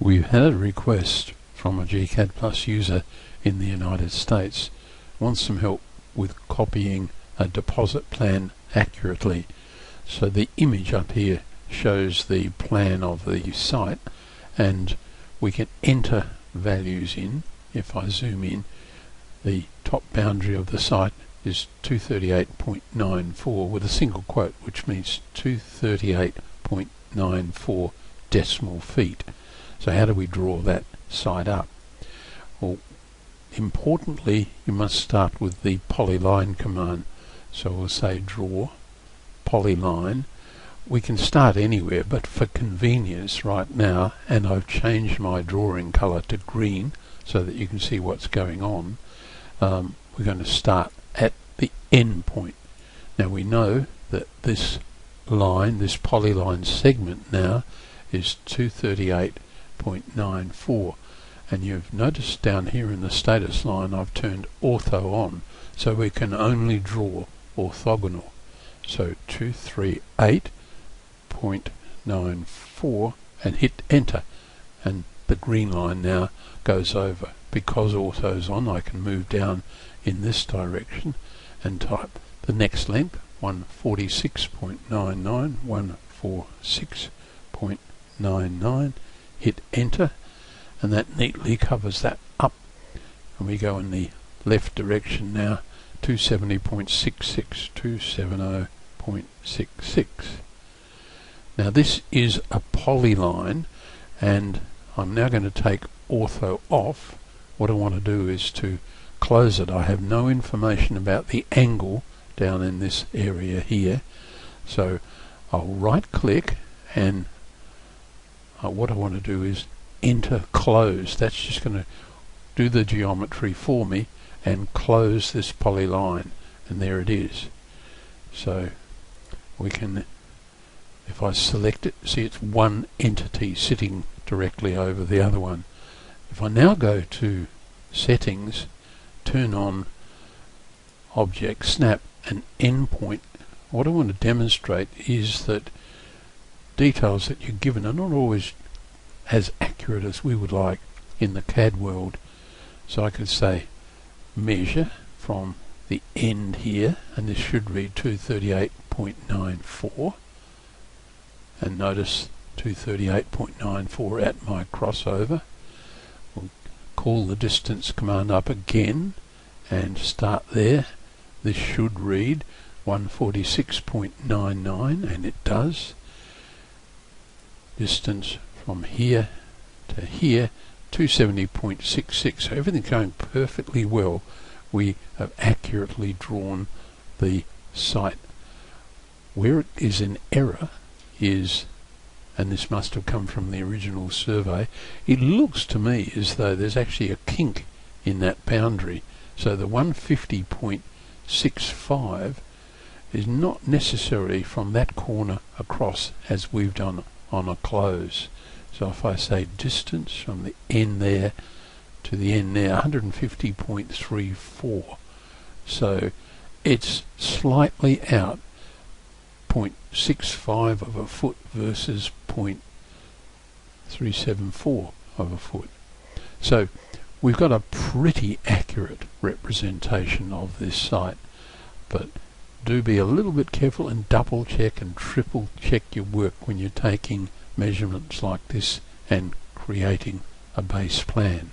We've had a request from a GCAD Plus user in the United States, wants some help with copying a deposit plan accurately. So the image up here shows the plan of the site, and we can enter values in. If I zoom in, the top boundary of the site is 238.94 with a single quote, which means 238.94 decimal feet. So how do we draw that site up? Well, importantly, you must start with the polyline command. So we'll say draw polyline. We can start anywhere, but for convenience right now, and I've changed my drawing color to green so that you can see what's going on, we're going to start at the end point. Now we know that this line, this polyline segment now, is 238.94, and you've noticed down here in the status line I've turned ortho on, so we can only draw orthogonal. So 238.94 and hit enter, and the green line now goes over. Because ortho's on, I can move down in this direction and type the next length, 146.99, 146.99, hit enter, and that neatly covers that up. And we go in the left direction now, 270.66, 270.66. Now this is a polyline, and I'm now going to take ortho off. What I want to do is to close it. I have no information about the angle down in this area here, so I'll right click, and what I want to do is enter close. That's just going to do the geometry for me and close this polyline, and there it is. So we can, if I select it, see it's one entity sitting directly over the other one. If I now go to settings, turn on object snap and endpoint, what I want to demonstrate is that details that you're given are not always as accurate as we would like in the CAD world. So I could say measure from the end here, and this should read 238.94, and notice 238.94 at my crossover. We'll call the distance command up again and start there. This should read 146.99, and it does. Distance from here to here, 270.66. So everything's going perfectly well. We have accurately drawn the site. Where it is in error is, and this must have come from the original survey, it looks to me as though there's actually a kink in that boundary. So the 150.65 is not necessarily from that corner across as we've done on a close. So if I say distance from the end there to the end there, 150.34. So it's slightly out, 0.65 of a foot versus 0.374 of a foot. So we've got a pretty accurate representation of this site, but do be a little bit careful and double check and triple check your work when you're taking measurements like this and creating a base plan.